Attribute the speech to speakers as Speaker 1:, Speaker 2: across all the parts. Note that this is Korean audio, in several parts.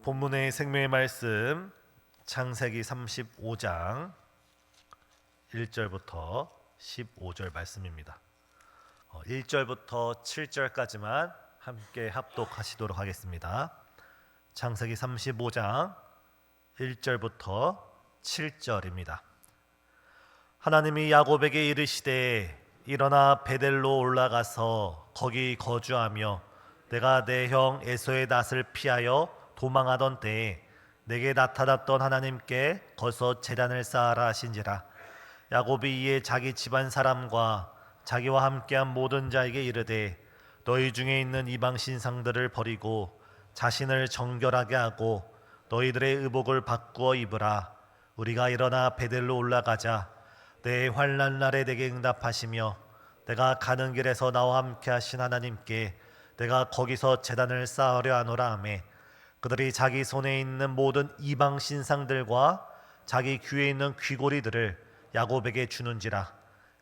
Speaker 1: 본문의 생명의 말씀 창세기 35장 1절부터 15절 말씀입니다. 1절부터 7절까지만 함께 합독하시도록 하겠습니다. 창세기 35장 1절부터 7절입니다. 하나님이 야곱에게 이르시되 일어나 베델로 올라가서 거기 거주하며 내가 내 형 에서의 낯을 피하여 도망하던 때에 내게 나타났던 하나님께 거기서 제단을 쌓아라 하신지라. 야곱이 이에 자기 집안 사람과 자기와 함께한 모든 자에게 이르되 너희 중에 있는 이방 신상들을 버리고 자신을 정결하게 하고 너희들의 의복을 바꾸어 입으라. 우리가 일어나 베델로 올라가자. 내 환난 날에 내게 응답하시며 내가 가는 길에서 나와 함께 하신 하나님께 내가 거기서 제단을 쌓으려 하노라 하매 그들이 자기 손에 있는 모든 이방 신상들과 자기 귀에 있는 귀고리들을 야곱에게 주는지라.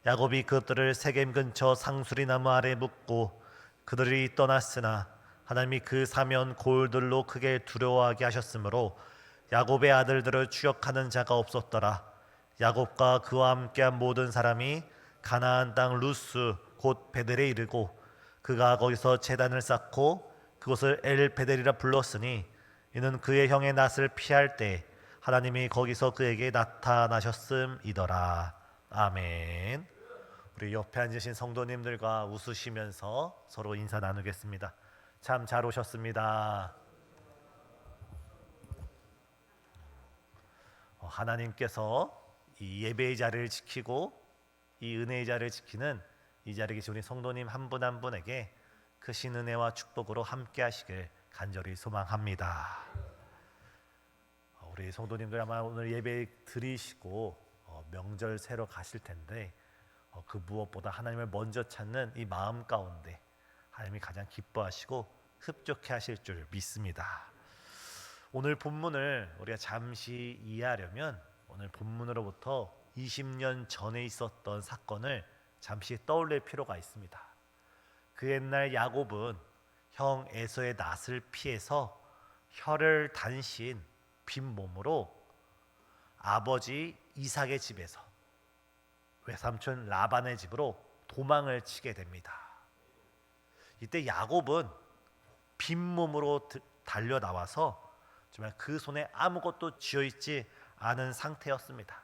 Speaker 1: 야곱이 그들을 세겜 근처 상수리 나무 아래 묻고 그들이 떠났으나 하나님이 그 사면 골들로 크게 두려워하게 하셨으므로 야곱의 아들들을 추격하는 자가 없었더라. 야곱과 그와 함께한 모든 사람이 가나안 땅 루스 곧 베델에 이르고 그가 거기서 제단을 쌓고 그곳을 엘 베델이라 불렀으니 이는 그의 형의 낯을 피할 때 하나님이 거기서 그에게 나타나셨음이더라. 아멘. 우리 옆에 앉으신 성도님들과 웃으시면서 서로 인사 나누겠습니다. 참 잘 오셨습니다. 하나님께서 이 예배의 자리를 지키고 이 은혜의 자리를 지키는 이 자리에 계신 우리 성도님 한 분 한 분에게 크신 은혜와 축복으로 함께 하시길 간절히 소망합니다. 우리 성도님들 아마 오늘 예배 드리시고 명절 새로 가실 텐데 그 무엇보다 하나님을 먼저 찾는 이 마음 가운데 하나님이 가장 기뻐하시고 흡족해 하실 줄 믿습니다. 오늘 본문을 우리가 잠시 이해하려면 오늘 본문으로부터 20년 전에 있었던 사건을 잠시 떠올릴 필요가 있습니다. 그 옛날 야곱은 형 에서의 낯을 피해서 혀를 단신 빈몸으로 아버지 이삭의 집에서 외삼촌 라반의 집으로 도망을 치게 됩니다. 이때 야곱은 빈몸으로 달려 나와서 정말 그 손에 아무것도 쥐어있지 않은 상태였습니다.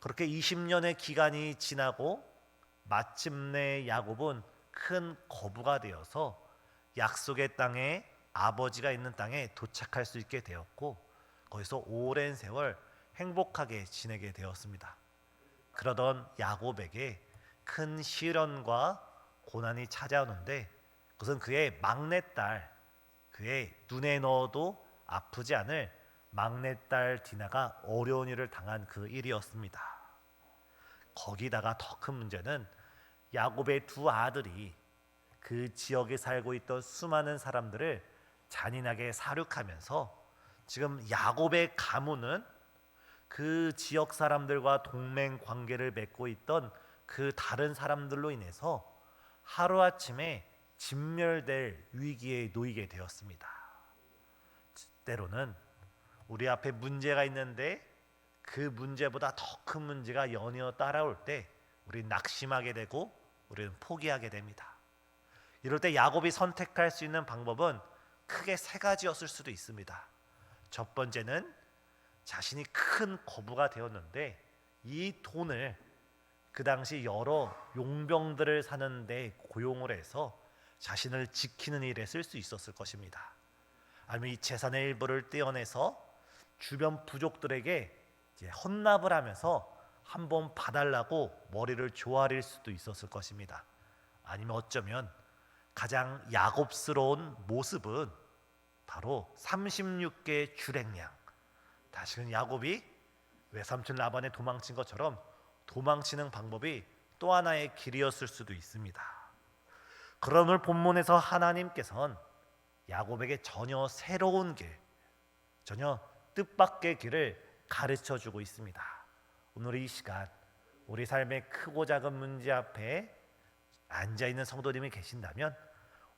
Speaker 1: 그렇게 20년의 기간이 지나고 마침내 야곱은 큰 거부가 되어서 약속의 땅에 아버지가 있는 땅에 도착할 수 있게 되었고 거기서 오랜 세월 행복하게 지내게 되었습니다. 그러던 야곱에게 큰 시련과 고난이 찾아오는데 그것은 그의 막내딸, 그의 눈에 넣어도 아프지 않을 막내딸 디나가 어려운 일을 당한 그 일이었습니다. 거기다가 더 큰 문제는 야곱의 두 아들이 그 지역에 살고 있던 수많은 사람들을 잔인하게 살육하면서 지금 야곱의 가문은 그 지역 사람들과 동맹 관계를 맺고 있던 그 다른 사람들로 인해서 하루아침에 진멸될 위기에 놓이게 되었습니다. 때로는 우리 앞에 문제가 있는데 그 문제보다 더 큰 문제가 연이어 따라올 때 우리는 낙심하게 되고 우리는 포기하게 됩니다. 이럴 때 야곱이 선택할 수 있는 방법은 크게 세 가지였을 수도 있습니다. 첫 번째는 자신이 큰 거부가 되었는데 이 돈을 그 당시 여러 용병들을 사는데 고용을 해서 자신을 지키는 일에 쓸 수 있었을 것입니다. 아니면 이 재산의 일부를 떼어내서 주변 부족들에게 이제 헌납을 하면서 한번 봐달라고 머리를 조아릴 수도 있었을 것입니다. 아니면 어쩌면 가장 야곱스러운 모습은 바로 36개의 주랭량, 다시금 야곱이 외삼촌 라반에 도망친 것처럼 도망치는 방법이 또 하나의 길이었을 수도 있습니다. 그런 오늘 본문에서 하나님께서는 야곱에게 전혀 새로운 길, 전혀 뜻밖의 길을 가르쳐주고 있습니다. 오늘 이 시간 우리 삶의 크고 작은 문제 앞에 앉아있는 성도님이 계신다면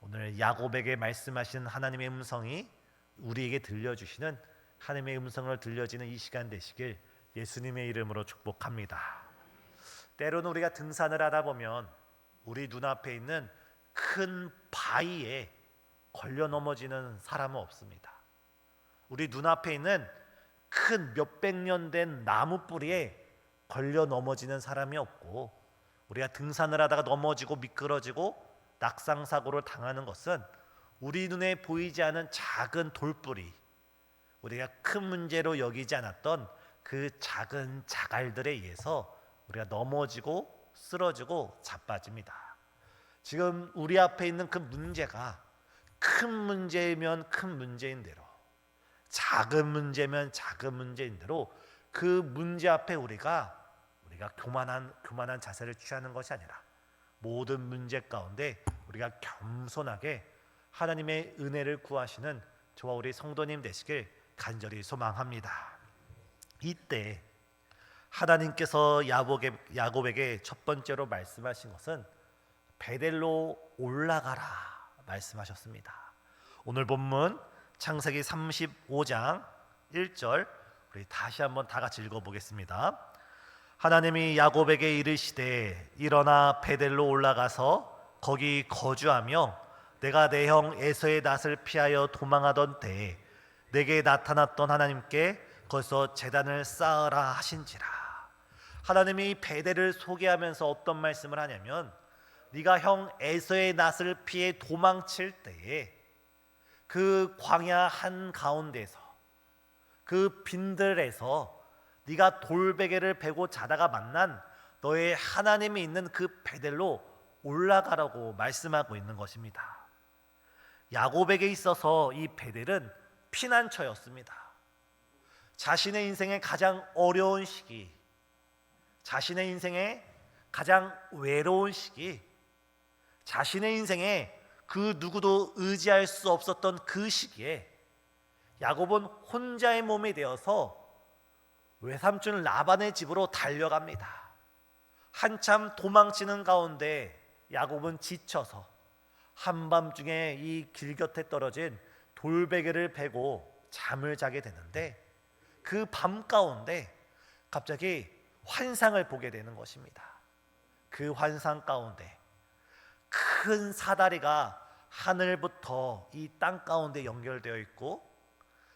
Speaker 1: 오늘 야곱에게 말씀하신 하나님의 음성이 우리에게 들려주시는 하나님의 음성을 들려지는 이 시간 되시길 예수님의 이름으로 축복합니다. 때로는 우리가 등산을 하다 보면 우리 눈앞에 있는 큰 바위에 걸려 넘어지는 사람은 없습니다. 우리 눈앞에 있는 큰 몇백 년 된 나무 뿌리에 걸려 넘어지는 사람이 없고, 우리가 등산을 하다가 넘어지고 미끄러지고 낙상사고를 당하는 것은 우리 눈에 보이지 않은 작은 돌뿌리, 우리가 큰 문제로 여기지 않았던 그 작은 자갈들에 의해서 우리가 넘어지고 쓰러지고 자빠집니다. 지금 우리 앞에 있는 그 문제가 큰 문제면 큰 문제인 대로, 작은 문제면 작은 문제인 대로 그 문제 앞에 우리가 교만한 자세를 취하는 것이 아니라 모든 문제 가운데 우리가 겸손하게 하나님의 은혜를 구하시는 저와 우리 성도님 되시길 간절히 소망합니다. 이때 하나님께서 야곱에게 첫 번째로 말씀하신 것은 베델로 올라가라 말씀하셨습니다. 오늘 본문 창세기 35장 1절 우리 다시 한번 다 같이 읽어보겠습니다. 하나님이 야곱에게 이르시되 일어나 베델로 올라가서 거기 거주하며 내가 내 형 에서의 낯을 피하여 도망하던 때에 내게 나타났던 하나님께 거기서 제단을 쌓으라 하신지라. 하나님이 베델을 소개하면서 어떤 말씀을 하냐면, 네가 형 에서의 낯을 피해 도망칠 때에 그 광야 한가운데서 그 빈들에서 네가 돌베개를 베고 자다가 만난 너의 하나님이 있는 그 베델로 올라가라고 말씀하고 있는 것입니다. 야곱에게 있어서 이 베델은 피난처였습니다. 자신의 인생의 가장 어려운 시기, 자신의 인생의 가장 외로운 시기, 자신의 인생에 그 누구도 의지할 수 없었던 그 시기에 야곱은 혼자의 몸이 되어서 외삼촌 라반의 집으로 달려갑니다. 한참 도망치는 가운데 야곱은 지쳐서 한밤중에 이 길 곁에 떨어진 돌베개를 베고 잠을 자게 되는데, 그 밤 가운데 갑자기 환상을 보게 되는 것입니다. 그 환상 가운데 큰 사다리가 하늘부터 이 땅 가운데 연결되어 있고,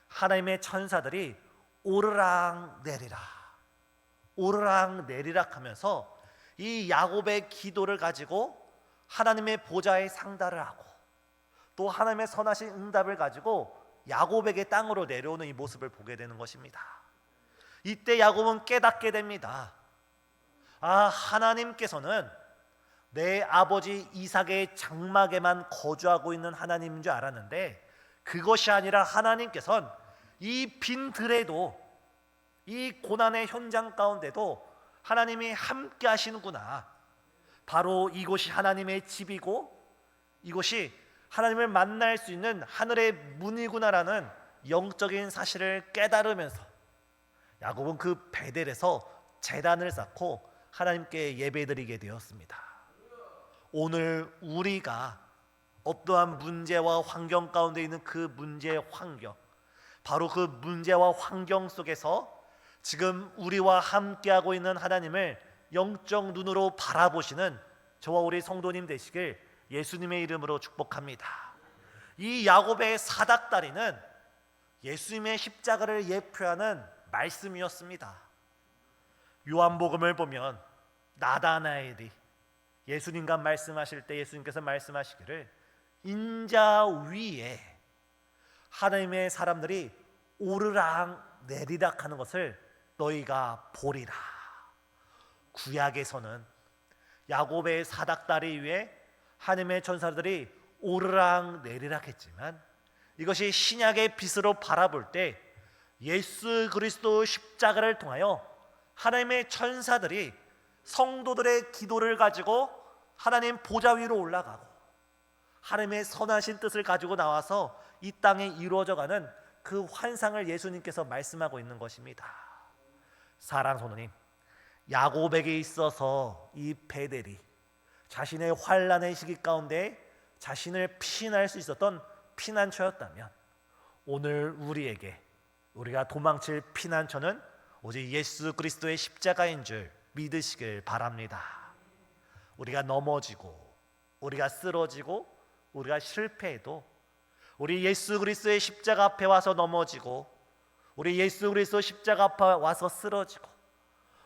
Speaker 1: 하나님의 천사들이 오르락 내리락 오르락 내리락 하면서 이 야곱의 기도를 가지고 하나님의 보좌에 상달을 하고, 또 하나님의 선하신 응답을 가지고 야곱에게 땅으로 내려오는 이 모습을 보게 되는 것입니다. 이때 야곱은 깨닫게 됩니다. 하나님께서는 내 아버지 이삭의 장막에만 거주하고 있는 하나님인 줄 알았는데, 그것이 아니라 하나님께서는 이 빈 들에도, 이 고난의 현장 가운데도 하나님이 함께 하시는구나. 바로 이곳이 하나님의 집이고 이곳이 하나님을 만날 수 있는 하늘의 문이구나라는 영적인 사실을 깨달으면서 야곱은 그 베델에서 제단을 쌓고 하나님께 예배드리게 되었습니다. 오늘 우리가 어떠한 문제와 환경 가운데 있는 그 문제의 환경, 바로 그 문제와 환경 속에서 지금 우리와 함께하고 있는 하나님을 영적 눈으로 바라보시는 저와 우리 성도님 되시길 예수님의 이름으로 축복합니다. 이 야곱의 사닥다리는 예수님의 십자가를 예표하는 말씀이었습니다. 요한복음을 보면 나다나엘이 예수님과 말씀하실 때 예수님께서 말씀하시기를 인자 위에 하나님의 사람들이 오르락 내리락 하는 것을 너희가 보리라. 구약에서는 야곱의 사닥다리 위에 하나님의 천사들이 오르락 내리락 했지만, 이것이 신약의 빛으로 바라볼 때 예수 그리스도 십자가를 통하여 하나님의 천사들이 성도들의 기도를 가지고 하나님 보좌 위로 올라가고 하나님의 선하신 뜻을 가지고 나와서 이 땅에 이루어져가는 그 환상을 예수님께서 말씀하고 있는 것입니다. 사랑하는 성도님, 야곱에게 있어서 이 베델이 자신의 환난의 시기 가운데 자신을 피신할 수 있었던 피난처였다면, 오늘 우리가 도망칠 피난처는 오직 예수 그리스도의 십자가인 줄 믿으시길 바랍니다. 우리가 넘어지고 우리가 쓰러지고 우리가 실패해도 우리 예수 그리스도의 십자가 앞에 와서 넘어지고 우리 예수 그리스도 십자가 앞에 와서 쓰러지고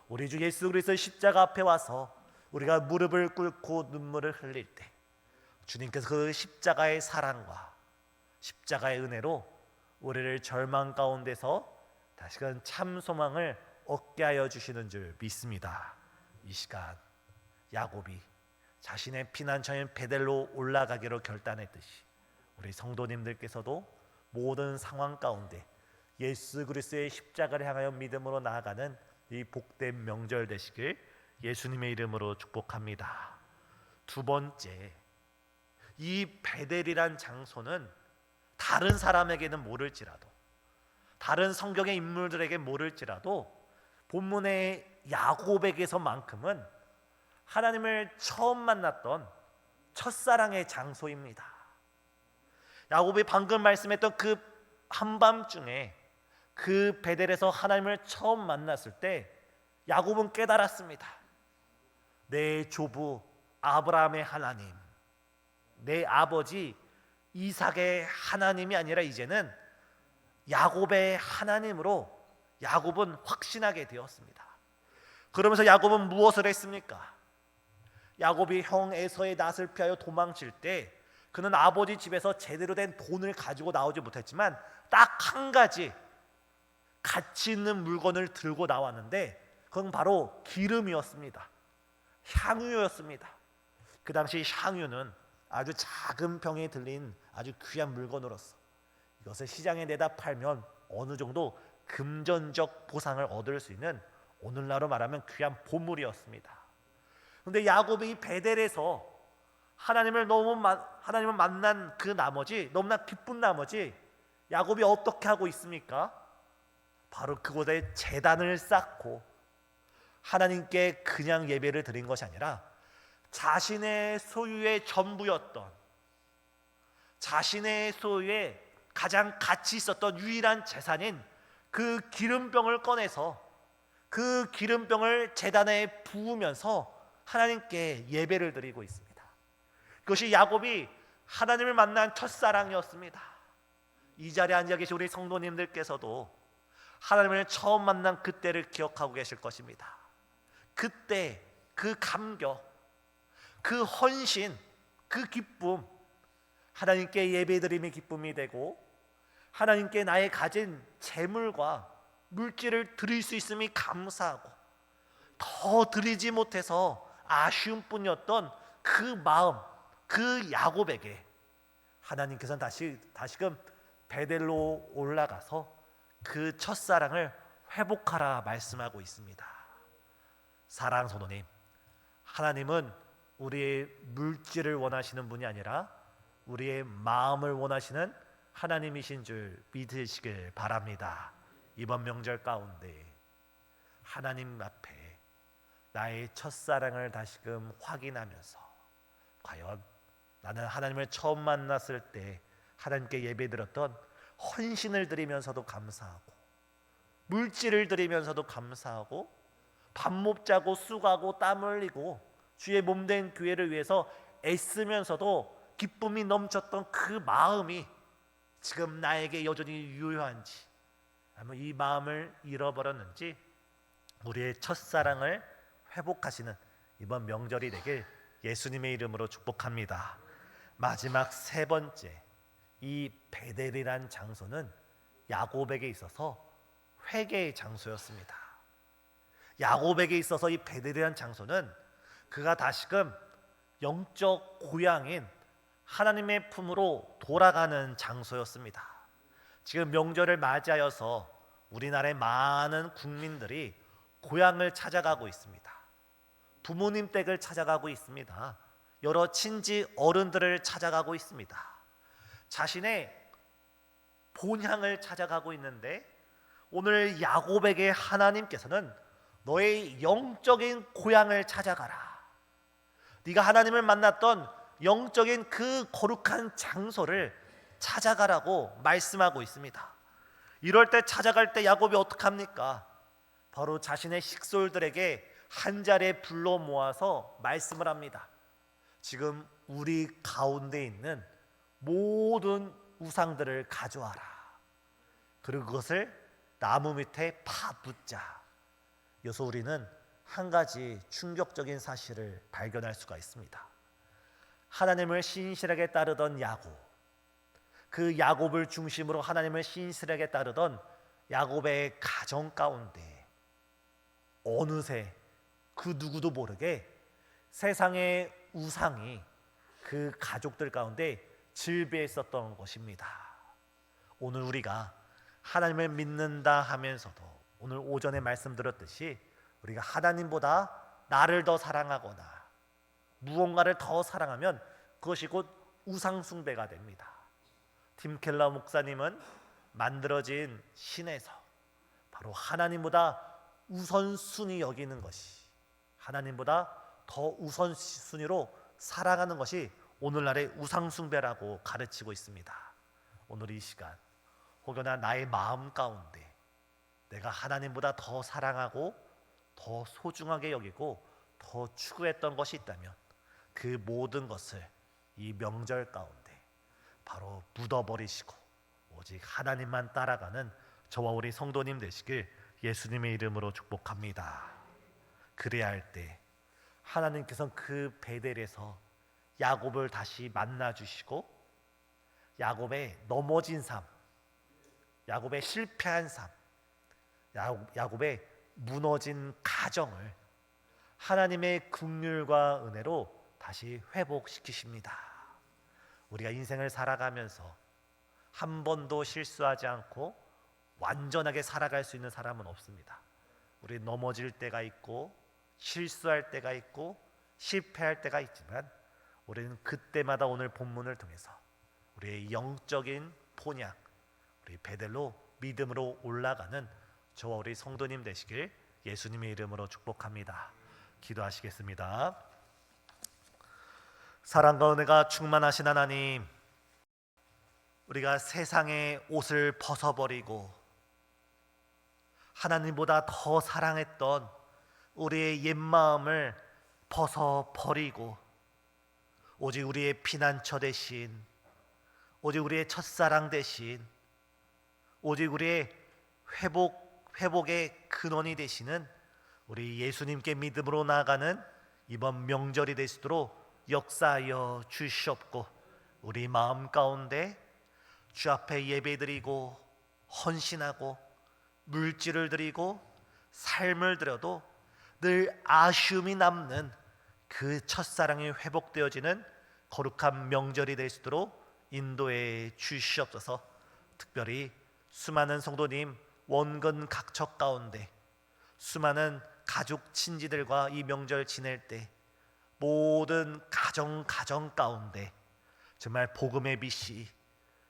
Speaker 1: 우리 주 예수 그리스도의 십자가 앞에 와서 우리가 무릎을 꿇고 눈물을 흘릴 때 주님께서 그 십자가의 사랑과 십자가의 은혜로 우리를 절망 가운데서 다시금 참 소망을 얻게 하여 주시는 줄 믿습니다. 이 시간 야곱이 자신의 피난처인 베델로 올라가기로 결단했듯이 우리 성도님들께서도 모든 상황 가운데 예수 그리스도의 십자가를 향하여 믿음으로 나아가는 이 복된 명절 되시길 예수님의 이름으로 축복합니다. 두 번째, 이 베델이란 장소는 다른 사람에게는 모를지라도, 다른 성경의 인물들에게 모를지라도 본문의 야곱에게서만큼은 하나님을 처음 만났던 첫사랑의 장소입니다. 야곱이 방금 말씀했던 그 한밤중에 그 베델에서 하나님을 처음 만났을 때 야곱은 깨달았습니다. 내 조부 아브라함의 하나님, 내 아버지 이삭의 하나님이 아니라 이제는 야곱의 하나님으로 야곱은 확신하게 되었습니다. 그러면서 야곱은 무엇을 했습니까? 야곱이 형 에서의 낫을 피하여 도망칠 때 그는 아버지 집에서 제대로 된 돈을 가지고 나오지 못했지만 딱 한 가지 가치 있는 물건을 들고 나왔는데 그건 바로 기름이었습니다. 향유였습니다. 그 당시 향유는 아주 작은 병에 들린 아주 귀한 물건으로서 이것을 시장에 내다 팔면 어느 정도 금전적 보상을 얻을 수 있는 오늘날로 말하면 귀한 보물이었습니다. 그런데 야곱이 베델에서 하나님을 만난 그 나머지 너무나 기쁜 나머지 야곱이 어떻게 하고 있습니까? 바로 그곳에 제단을 쌓고 하나님께 그냥 예배를 드린 것이 아니라 자신의 소유의 전부였던, 자신의 소유의 가장 가치 있었던 유일한 재산인 그 기름병을 꺼내서 그 기름병을 제단에 부으면서 하나님께 예배를 드리고 있습니다. 그것이 야곱이 하나님을 만난 첫사랑이었습니다. 이 자리에 앉아 계신 우리 성도님들께서도 하나님을 처음 만난 그때를 기억하고 계실 것입니다. 그때 그 감격, 그 헌신, 그 기쁨, 하나님께 예배드림의 기쁨이 되고 하나님께 나의 가진 재물과 물질을 드릴 수 있음이 감사하고 더 드리지 못해서 아쉬움뿐이었던 그 마음, 그 야곱에게 하나님께서는 다시금 베델로 올라가서 그 첫사랑을 회복하라 말씀하고 있습니다. 사랑하는 성도님, 하나님은 우리의 물질을 원하시는 분이 아니라 우리의 마음을 원하시는 하나님이신 줄 믿으시길 바랍니다. 이번 명절 가운데 하나님 앞에 나의 첫사랑을 다시금 확인하면서 과연 나는 하나님을 처음 만났을 때 하나님께 예배드렸던 헌신을 드리면서도 감사하고 물질을 드리면서도 감사하고 밥 먹자고 수고하고 땀 흘리고 주의 몸된 교회를 위해서 애쓰면서도 기쁨이 넘쳤던 그 마음이 지금 나에게 여전히 유효한지, 아니면 이 마음을 잃어버렸는지 우리의 첫사랑을 회복하시는 이번 명절이 되길 예수님의 이름으로 축복합니다. 마지막 세 번째, 이 베델이란 장소는 야곱에게 있어서 회개의 장소였습니다. 야곱에게 있어서 이 베델이란 장소는 그가 다시금 영적 고향인 하나님의 품으로 돌아가는 장소였습니다. 지금 명절을 맞이하여서 우리나라의 많은 국민들이 고향을 찾아가고 있습니다. 부모님 댁을 찾아가고 있습니다. 여러 친지 어른들을 찾아가고 있습니다. 자신의 본향을 찾아가고 있는데 오늘 야곱에게 하나님께서는 너의 영적인 고향을 찾아가라. 네가 하나님을 만났던 영적인 그 거룩한 장소를 찾아가라고 말씀하고 있습니다. 이럴 때 찾아갈 때 야곱이 어떡합니까? 바로 자신의 식솔들에게 한 자리에 불러 모아서 말씀을 합니다. 지금 우리 가운데 있는 모든 우상들을 가져와라. 그리고 그것을 나무 밑에 파묻자. 여기서 우리는 한 가지 충격적인 사실을 발견할 수가 있습니다. 하나님을 신실하게 따르던 야곱, 그 야곱을 중심으로 하나님을 신실하게 따르던 야곱의 가정 가운데 어느새 그 누구도 모르게 세상의 우상이 그 가족들 가운데 질비했었던 것입니다. 오늘 우리가 하나님을 믿는다 하면서도 오늘 오전에 말씀드렸듯이 우리가 하나님보다 나를 더 사랑하거나 무언가를 더 사랑하면 그것이 곧 우상 숭배가 됩니다. 팀 켈러 목사님은 만들어진 신에서 바로 하나님보다 우선순위 여기는 것이, 하나님보다 더 우선순위로 살아가는 것이 오늘날의 우상 숭배라고 가르치고 있습니다. 오늘 이 시간 혹여나 나의 마음 가운데 내가 하나님보다 더 사랑하고 더 소중하게 여기고 더 추구했던 것이 있다면 그 모든 것을 이 명절 가운데 바로 묻어버리시고 오직 하나님만 따라가는 저와 우리 성도님 되시길 예수님의 이름으로 축복합니다. 그래야 할 때 하나님께서는 그 베델에서 야곱을 다시 만나 주시고 야곱의 넘어진 삶, 야곱의 실패한 삶, 야곱의 무너진 가정을 하나님의 긍휼과 은혜로 다시 회복시키십니다. 우리가 인생을 살아가면서 한 번도 실수하지 않고 완전하게 살아갈 수 있는 사람은 없습니다. 우리 넘어질 때가 있고 실수할 때가 있고 실패할 때가 있지만 우리는 그때마다 오늘 본문을 통해서 우리의 영적인 본향, 우리 베델로 믿음으로 올라가는 저와 우리 성도님 되시길 예수님의 이름으로 축복합니다. 기도하시겠습니다. 사랑과 은혜가 충만하신 하나님, 우리가 세상의 옷을 벗어버리고 하나님보다 더 사랑했던 우리의 옛마음을 벗어버리고 오직 우리의 피난처 대신, 오직 우리의 첫사랑 대신, 오직 우리의 회복의 근원이 되시는 우리 예수님께 믿음으로 나아가는 이번 명절이 되시도록 역사하여 주시옵고 우리 마음 가운데 주 앞에 예배드리고 헌신하고 물질을 드리고 삶을 드려도 늘 아쉬움이 남는 그 첫사랑이 회복되어지는 거룩한 명절이 될 수 있도록 인도해 주시옵소서. 특별히 수많은 성도님 원근 각처 가운데 수많은 가족 친지들과 이 명절 지낼 때 모든 가정 가운데 정말 복음의 빛이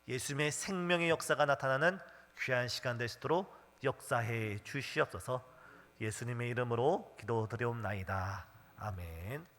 Speaker 1: 예수님의 생명의 역사가 나타나는 귀한 시간 될 수 있도록 역사해 주시옵소서. 예수님의 이름으로 기도드리옵나이다. 아멘.